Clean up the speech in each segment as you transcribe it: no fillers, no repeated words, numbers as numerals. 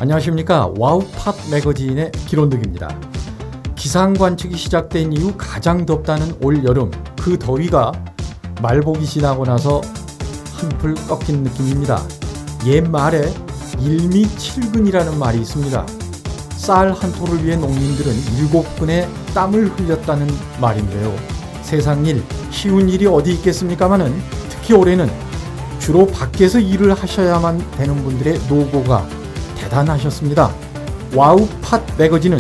안녕하십니까. 와우팟 매거진의 기론득입니다. 기상 관측이 시작된 이후 가장 덥다는 올 여름, 그 더위가 말복이 지나고 나서 한풀 꺾인 느낌입니다. 옛말에 일미 7근이라는 말이 있습니다. 쌀 한 토를 위해 농민들은 7근의 땀을 흘렸다는 말인데요. 세상 일, 쉬운 일이 어디 있겠습니까마는 특히 올해는 주로 밖에서 일을 하셔야만 되는 분들의 노고가 대단하셨습니다. 와우팟 매거진은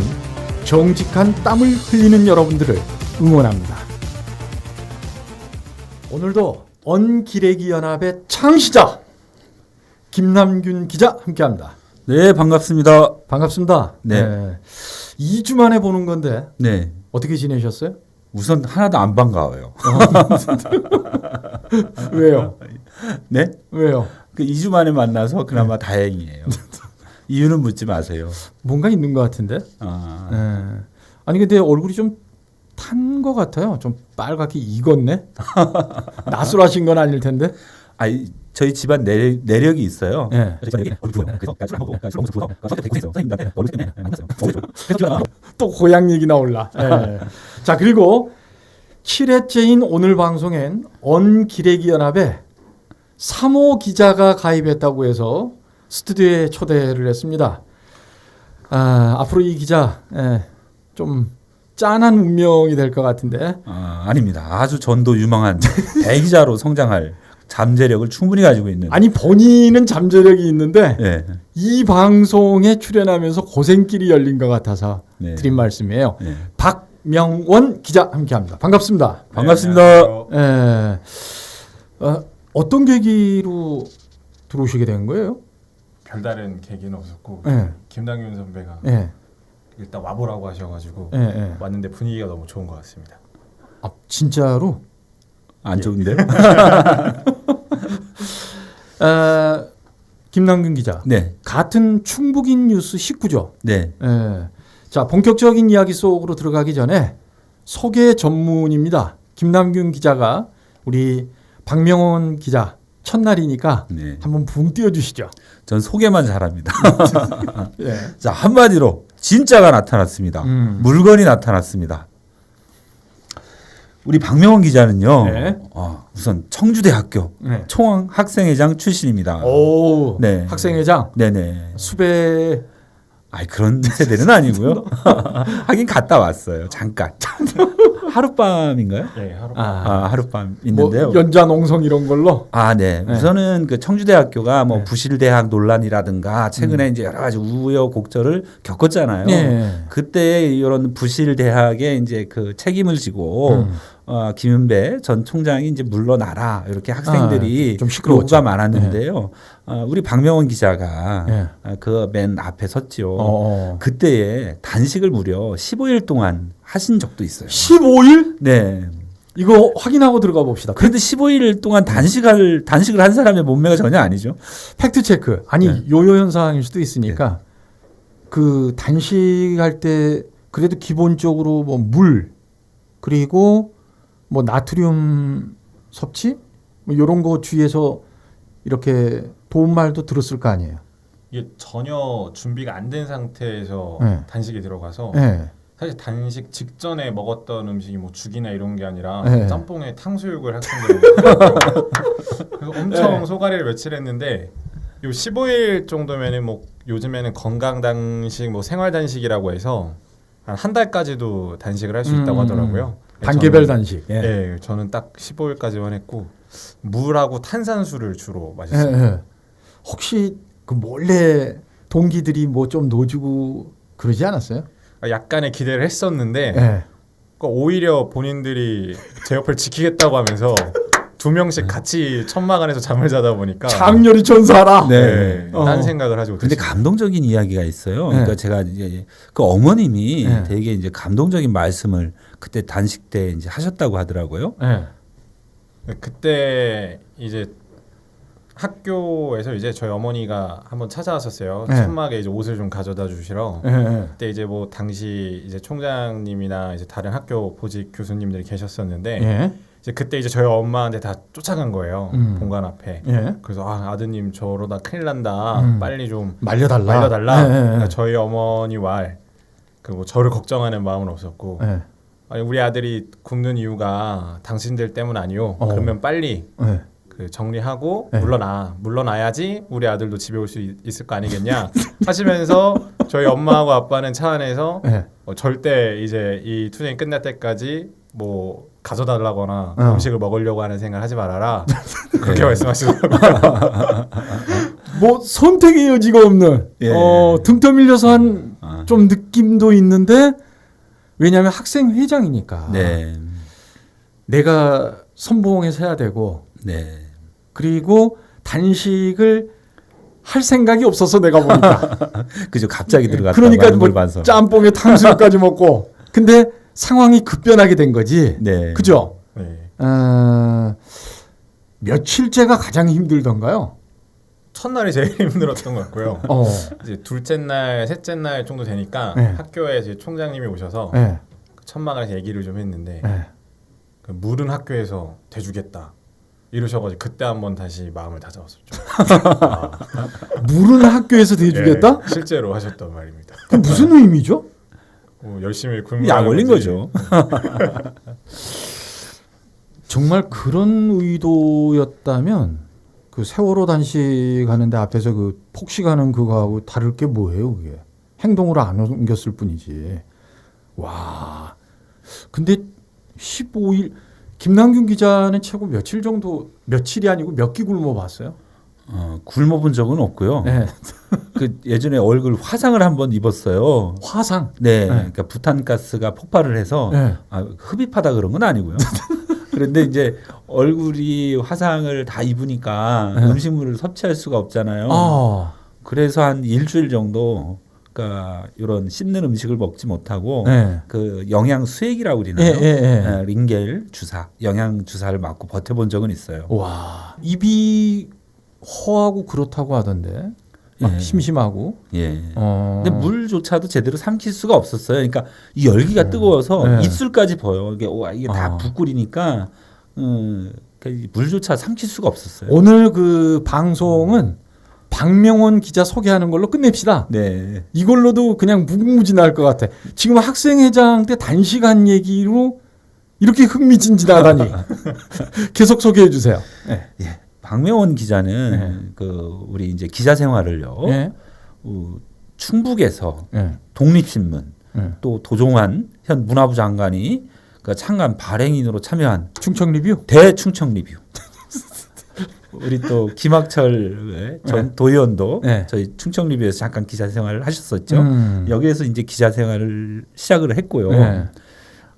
정직한 땀을 흘리는 여러분들을 응원합니다. 오늘도 언기레기 연합의 창시자 김남균 기자 함께합니다. 네, 반갑습니다. 반갑습니다. 네. 2주 만에 보는 건데 네. 어떻게 지내셨어요? 우선 하나도 안 반가워요. 왜요? 네? 왜요? 그 2주 만에 만나서 그나마 다행이에요. 이유는 묻지 마세요. 뭔가 있는 것 같은데. 아니 근데 얼굴이 좀 탄 것 같아요. 좀 빨갛게 익었네. 나술하신 건 아닐 텐데. 저희 집안 내력이 있어요. 네. 또 고향 얘기 나올라. 네. 자, 그리고 7회째인 오늘 방송엔 언기레기 연합에 3호 기자가 가입했다고 해서 스튜디오에 초대를 했습니다. 앞으로 이 기자 좀 짠한 운명이 될 것 같은데. 아닙니다. 아주 전도 유망한 대기자로 성장할 잠재력을 충분히 가지고 있는. 아니 본인은 잠재력이 있는데 네. 이 방송에 출연하면서 고생길이 열린 것 같아서 네. 드린 말씀이에요. 네. 박명원 기자 함께합니다. 반갑습니다. 반갑습니다. 네, 어떤 계기로 들어오시게 된 거예요? 별다른 계기는 없었고 네. 김남균 선배가 네. 일단 와보라고 하셔가지고 네. 왔는데 분위기가 너무 좋은 것 같습니다. 진짜로? 안 좋은데요? 김남균 기자. 네. 같은 충북인 뉴스 식구죠. 네. 자, 본격적인 이야기 속으로 들어가기 전에 소개 전문입니다. 김남균 기자가 우리 박명원 기자 첫날이니까 네. 한번 붕 띄워주시죠. 전 소개만 잘합니다. 예. 자, 한마디로 진짜가 나타났습니다. 물건이 나타났습니다. 우리 박명원 기자는요. 네. 우선 청주대학교 네. 총학생회장 출신입니다. 오, 네. 학생회장. 네네. 수배. 그런 세대는 아니고요. 하긴 갔다 왔어요. 잠깐. 하룻밤인가요? 예, 하루. 하룻밤 있는데요. 뭐 연자 농성 이런 걸로. 네. 네. 우선은 그 청주대학교가 네. 부실대학 논란이라든가 최근에 이제 여러 가지 우여곡절을 겪었잖아요. 네. 그때 이런 부실대학에 이제 그 책임을 지고 김은배 전 총장이 이제 물러나라 이렇게 학생들이 좀 시끄러웠죠. 요구가 많았는데요. 우리 박명원 기자가 네. 그 맨 앞에 섰죠. 어. 그때에 단식을 무려 15일 동안 하신 적도 있어요. 15일? 네. 이거 확인하고 들어가 봅시다. 그런데 15일 동안 단식을 한 사람의 몸매가 전혀 아니죠. 팩트 체크. 아니 네. 요요 현상일 수도 있으니까 그 단식할 때 그래도 기본적으로 뭐 물 그리고 뭐 나트륨 섭취 뭐 이런 거 주위에서 이렇게 도움말도 들었을 거 아니에요. 이게 전혀 준비가 안 된 상태에서 네. 단식이 들어가서 네. 사실 단식 직전에 먹었던 음식이 뭐 죽이나 이런 게 아니라 네. 짬뽕에 탕수육을 학생들이 먹더라고요. 그래서 엄청 네. 소가리를 며칠 했는데 요 15일 정도면은 뭐 요즘에는 건강 단식 뭐 생활 단식이라고 해서 한 달까지도 단식을 할 수 있다고 하더라고요. 단계별 단식. 예. 네, 저는 딱 15일까지만 했고 물하고 탄산수를 주로 마셨어요. 예. 혹시 그 몰래 동기들이 뭐 좀 넣어주고 그러지 않았어요? 약간의 기대를 했었는데 예. 그러니까 오히려 본인들이 제 옆을 지키겠다고 하면서 2명씩 같이 천막 안에서 잠을 자다 보니까 장렬히 전사하라. 네. 딴 생각을 하지 근데 못했어요. 감동적인 이야기가 있어요. 네. 그러니까 제가 이제 그 어머님이 네. 되게 이제 감동적인 말씀을 그때 단식 때 이제 하셨다고 하더라고요. 예. 그때 이제 학교에서 이제 저희 어머니가 한번 찾아왔었어요. 네. 천막에 이제 옷을 좀 가져다 주시러. 예. 그때 이제 뭐 당시 이제 총장님이나 이제 다른 학교 보직 교수님들이 계셨었는데 예. 이제 그때 이제 저희 엄마한테 다 쫓아간 거예요. 본관 앞에. 예. 그래서 아드님 저러다 큰일 난다. 빨리 좀 말려달라. 말려달라. 예, 예, 예. 그러니까 저희 어머니 말 그리고 저를 걱정하는 마음은 없었고 예. 아니, 우리 아들이 굶는 이유가 당신들 때문 아니요. 어. 그러면 빨리 예. 그 정리하고 네. 물러나야지 우리 아들도 집에 올 수 있을 거 아니겠냐 하시면서 저희 엄마하고 아빠는 차 안에서 예. 절대 이제 이 투쟁이 끝날 때까지 뭐 가져달라거나 음식을 먹으려고 하는 생각을 하지 말아라 그렇게 네. 말씀하시더라고요. 뭐 선택의 여지가 없는 예. 등 떠밀려서 한 좀 느낌도 있는데 왜냐하면 학생 회장이니까 네. 내가 선봉해서 해야 되고 네. 그리고 단식을 할 생각이 없어서 내가 보니까 그죠. 갑자기 들어갔다. 그러니까 물 뭐 반성. 짬뽕에 탕수육까지 먹고 근데 상황이 급변하게 된 거지. 네. 그죠? 네. 며칠째가 가장 힘들던가요? 첫날이 제일 힘들었던 것 같고요. 어. 이제 둘째 날, 셋째 날 정도 되니까 네. 학교에 이제 총장님이 오셔서 네. 천막에서 얘기를 좀 했는데 네. 그 물은 학교에서 대주겠다 이러셔가지고 그때 한번 다시 마음을 다잡았었죠. 물은 학교에서 대주겠다? 예, 실제로 하셨던 말입니다. 그게 무슨 의미죠? 열심히 굶는 약 올린 거죠. 정말 그런 의도였다면 그 세월호 단식하는데 앞에서 그 폭식하는 그거하고 다를 게 뭐예요, 그게? 행동으로 안 옮겼을 뿐이지. 와. 근데 15일 김남균 기자는 최고 며칠 정도 며칠이 아니고 몇 끼 굶어 봤어요? 굶어본 적은 없고요. 네. 그 예전에 얼굴 화상을 한번 입었어요. 화상. 네, 네. 그러니까 부탄가스가 폭발을 해서 네. 흡입하다 그런 건 아니고요. 그런데 이제 얼굴이 화상을 다 입으니까 네. 음식물을 섭취할 수가 없잖아요. 아. 그래서 한 일주일 정도 그러니까 이런 씹는 음식을 먹지 못하고 네. 그 영양 수액이라고 예, 그러나요? 예, 예. 링겔 주사, 영양 주사를 맞고 버텨본 적은 있어요. 와. 입이 허하고 그렇다고 하던데. 막 예. 심심하고. 예. 어. 근데 물조차도 제대로 삼킬 수가 없었어요. 그러니까 이 열기가 뜨거워서 네. 입술까지 보여. 이게 다 아. 부끓이니까 그러니까 물조차 삼킬 수가 없었어요. 오늘 그 방송은 박명원 기자 소개하는 걸로 끝냅시다. 네. 이걸로도 그냥 무궁무진할 것 같아. 지금 학생회장 때 단식한 얘기로 이렇게 흥미진진하다니. 계속 소개해 주세요. 네. 예. 박명원 기자는 그 우리 이제 기자 생활을요. 네. 충북에서 네. 독립신문 네. 또 도종환 현 문화부 장관이 그 창간 발행인으로 참여한 충청 리뷰. 대충청 리뷰. 우리 또 김학철 전 도의원도 네. 저희 충청 리뷰에서 잠깐 기자 생활을 하셨었죠. 여기에서 이제 기자 생활을 시작을 했고요. 네.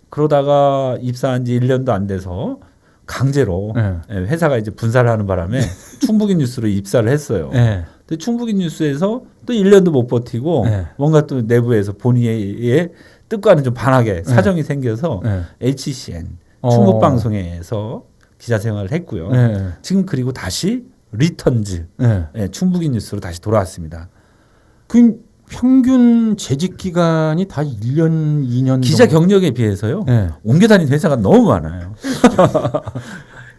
그러다가 입사한 지 1년도 안 돼서 강제로 네. 회사가 이제 분사를 하는 바람에 충북인 뉴스로 입사를 했어요. 네. 근데 충북인 뉴스에서 또 1년도 못 버티고 네. 뭔가 또 내부에서 본인의 뜻과는 좀 반하게 사정이 생겨서 네. HCN 충북방송에서 기자 생활을 했고요. 네. 지금 그리고 다시 리턴즈 네. 충북인 뉴스로 다시 돌아왔습니다. 그 평균 재직 기간이 다 1년, 2년 기자 정도. 경력에 비해서요. 네. 옮겨 다닌 회사가 너무 많아요.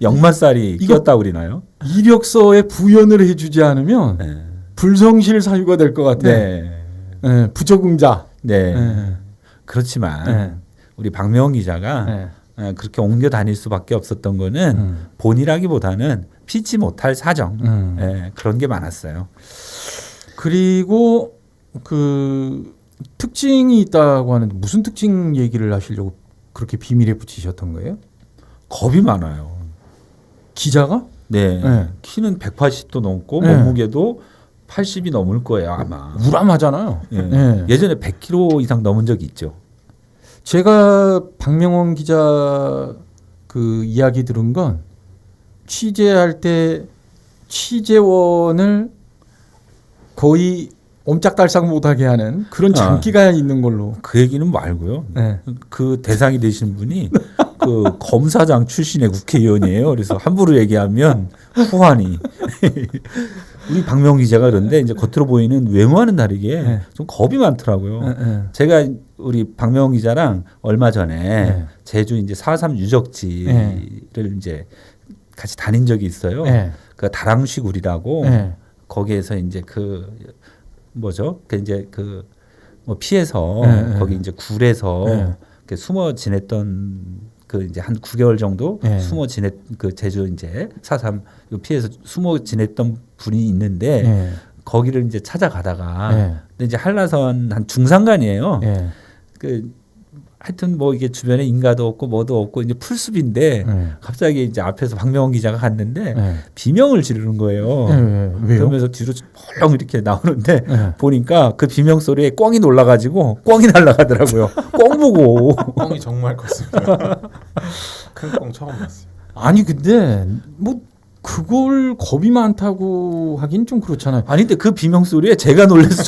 역마살이 이거- 끼었다 그러나요? 이력서에 부연을 해주지 않으면 네. 불성실 사유가 될 것 같아. 네. 네, 부적응자. 네. 네. 그렇지만 네. 우리 박명원 기자가 네. 그렇게 옮겨 다닐 수밖에 없었던 거는 본이라기보다는 피치 못할 사정 그런 게 많았어요. 그리고 그 특징이 있다고 하는데 무슨 특징 얘기를 하시려고 그렇게 비밀에 붙이셨던 거예요? 겁이 많아요. 기자가? 네. 네. 키는 180도 넘고 네. 몸무게도 80이 넘을 거예요 아마. 우람하잖아요. 예. 네. 예전에 100kg 이상 넘은 적이 있죠. 제가 박명원 기자 그 이야기 들은 건 취재할 때 취재원을 거의 옴짝달싹 못하게 하는 그런 장기가 있는 걸로. 그 얘기는 말고요. 네. 그 대상이 되신 분이 그 검사장 출신의 국회의원이에요. 그래서 함부로 얘기하면 후환이. 우리 박명 기자가 그런데 이제 겉으로 보이는 외모와는 다르게 네. 좀 겁이 많더라고요. 네. 제가 우리 박명 기자랑 얼마 전에 네. 제주 이제 4.3 유적지를 이제 같이 다닌 적이 있어요. 네. 그 다랑쉬굴이라고 네. 거기에서 이제 그 뭐죠? 그 이제 그 뭐 피해서 네. 거기 이제 굴에서 네. 이렇게 숨어 지냈던 그 이제 한 9개월 정도 네. 숨어 지냈 그 제주 이제 4.3 요 피해서 숨어 지냈던 분이 있는데 네. 거기를 이제 찾아가다가 네. 근데 이제 한라산 한 중산간이에요. 네. 그 하여튼 뭐 이게 주변에 인가도 없고 뭐도 없고 이제 풀숲인데 네. 갑자기 이제 앞에서 박명원 기자가 갔는데 네. 비명을 지르는 거예요. 네. 왜요? 그러면서 뒤로 펄렁 이렇게 나오는데 네. 보니까 그 비명 소리에 꿩이 놀라가지고 꿩이 날아가더라고요. 꿩 보고. 뻥이 정말 컸습니다. 큰 뻥 처음 봤어요. 아니 근데 뭐 그걸 겁이 많다고 하긴 좀 그렇잖아요. 아니 근데 그 비명 소리에 제가 놀라서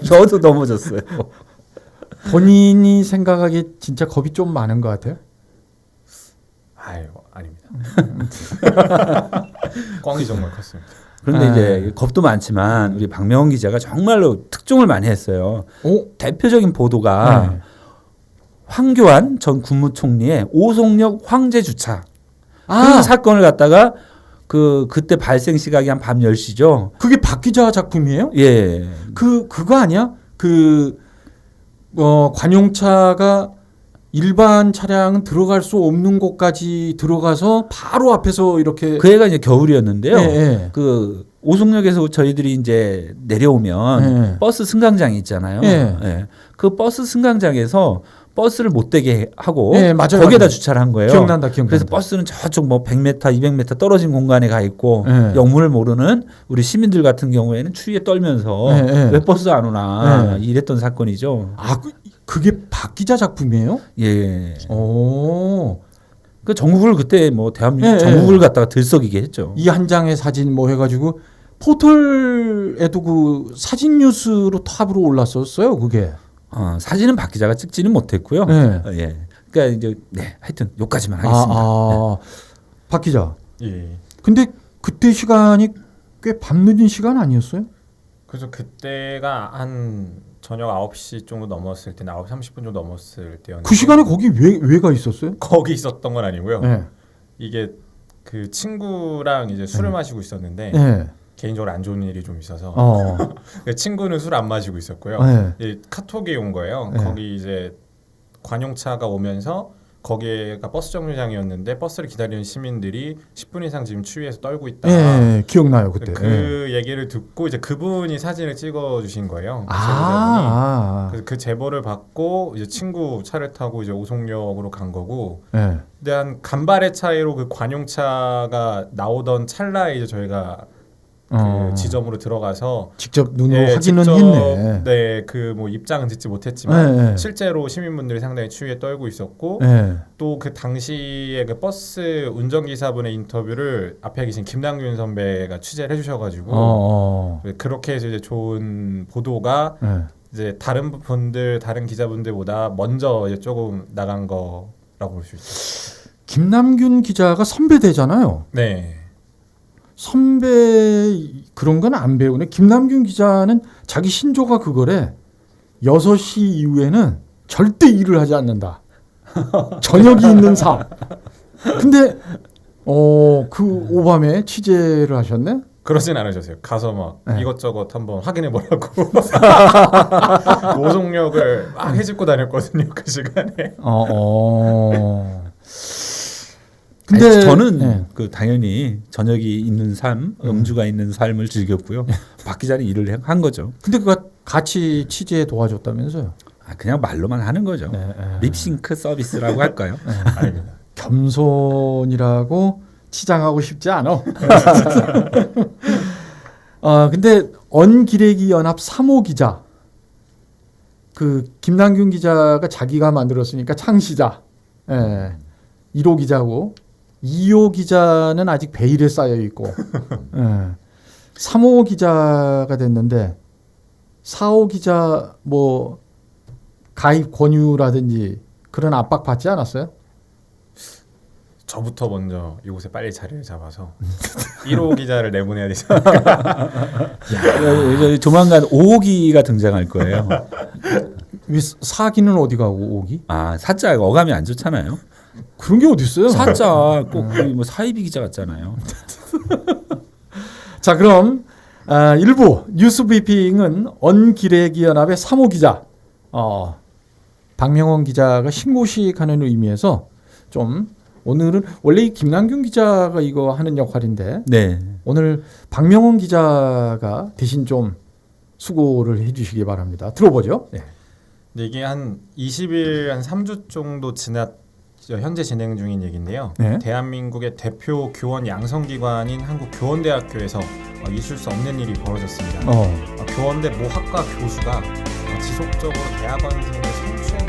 저도 넘어졌어요. 본인이 생각하기에 진짜 겁이 좀 많은 것 같아요. 아유 아닙니다. 뻥이 정말 컸습니다. 그런데 아. 이제 겁도 많지만 우리 박명원 기자가 정말로 특종을 많이 했어요. 오, 대표적인 보도가 네. 황교안 전 국무총리의 오송역 황제 주차 그 아, 사건을 갖다가 그때 발생 시각이 한 밤 10시죠. 그게 박 기자 작품이에요? 예. 그거 아니야? 관용차가 일반 차량은 들어갈 수 없는 곳까지 들어가서 바로 앞에서 이렇게 그 해가 이제 겨울이었는데요. 예, 예. 그 오송역에서 저희들이 이제 내려오면 예. 버스 승강장이 있잖아요. 예. 예. 그 버스 승강장에서 버스를 못 되게 하고 예, 맞아요, 거기에다 맞아요. 주차를 한 거예요. 기억난다. 그래서 버스는 저쪽 뭐 100m, 200m 떨어진 공간에 가 있고 예. 영문을 모르는 우리 시민들 같은 경우에는 추위에 떨면서 예, 예. 왜 버스 안 오나 예. 이랬던 사건이죠. 아, 그게 박 기자 작품이에요? 예. 오, 그 전국을 그때 뭐 대한민국 예, 전국을 예. 갖다가 들썩이게 했죠. 이 한 장의 사진 뭐 해가지고 포털에도 그 사진 뉴스로 탑으로 올랐었어요. 그게. 사진은 박 기자가 찍지는 못했고요. 네. 예. 그러니까 이제 하여튼 여기까지만 하겠습니다. 박 기자. 예. 근데 그때 시간이 꽤 밤늦은 시간 아니었어요? 그래서 그때가 한 저녁 9시 정도 넘었을 때, 9시 30분 정도 넘었을 때였는데 그 시간에 거기 왜 가 있었어요? 거기 있었던 건 아니고요. 네. 이게 그 친구랑 이제 술을 마시고 있었는데 네. 개인적으로 안 좋은 일이 좀 있어서 어. 친구는 술 안 마시고 있었고요. 네. 이 카톡이 온 거예요. 네. 거기 이제 관용차가 오면서 거기가 버스 정류장이었는데 버스를 기다리는 시민들이 10분 이상 지금 추위에서 떨고 있다. 예, 기억나요 그때. 그 얘기를 듣고 이제 그분이 사진을 찍어 주신 거예요. 그 아, 그래서 그 제보를 받고 이제 친구 차를 타고 이제 오송역으로 간 거고. 예. 근데 한 간발의 차이로 그 관용차가 나오던 찰나에 이제 저희가 그 지점으로 들어가서 직접 눈으로 확인은 직접, 했네. 네, 그 뭐 입장은 듣지 못했지만 네, 네. 실제로 시민분들이 상당히 추위에 떨고 있었고 예. 또 그 당시에 그 버스 운전기사분의 인터뷰를 앞에 계신 김남균 선배가 취재를 해주셔가지고 그렇게 해서 이제 좋은 보도가 예. 이제 다른 기자분들보다 먼저 이제 조금 나간 거라고 볼 수 있죠. 김남균 기자가 선배되잖아요. 네. 선배 그런 건 안 배우네. 김남균 기자는 자기 신조가 그거래. 6시 이후에는 절대 일을 하지 않는다. 저녁이 있는 삶. 근데 그 오밤에 취재를 하셨네. 그러진 않으셨어요. 가서 막 네. 이것저것 한번 확인해 보라고 오송역을 막 헤집고 다녔거든요. 그 시간에. 근데 아니, 저는 네. 그 당연히 저녁이 있는 삶, 음주가 있는 삶을 즐겼고요. 박 기자는 일을 한 거죠. 근데 그가 같이 취재 도와줬다면서요? 그냥 말로만 하는 거죠. 네, 네. 립싱크 서비스라고 할까요? 아닙니다. 겸손이라고 치장하고 싶지 않아. 근데 언기레기 연합 3호 기자, 그 김남균 기자가 자기가 만들었으니까 창시자, 1호 기자고 2호 기자는 아직 베일에 쌓여 있고, 3호 기자가 됐는데 4호 기자 뭐 가입 권유라든지 그런 압박 받지 않았어요? 저부터 먼저 이곳에 빨리 자리를 잡아서 1호 기자를 내보내야 되지 않을까. 조만간 5호기가 등장할 거예요. 왜 사기는 어디 가고 오기? 아 사자 어감이 안 좋잖아요. 그런 게 어디 있어요? 사자 꼭뭐 사이비 기자 같잖아요. 자 그럼 일부 뉴스 브리핑은 언기레기 연합의 3호 기자 박명원 기자가 신고식 하는 의미에서 좀 오늘은 원래 이 김남균 기자가 이거 하는 역할인데 네. 오늘 박명원 기자가 대신 좀 수고를 해주시기 바랍니다. 들어보죠. 네. 근데 이게 한 20일 한 3주 정도 현재 진행 중인 얘기인데요. 네. 대한민국의 대표 교원 양성기관인 한국교원대학교에서 있을 수 없는 일이 벌어졌습니다. 교원대 모 학과 교수가 지속적으로 대학원생을 성추행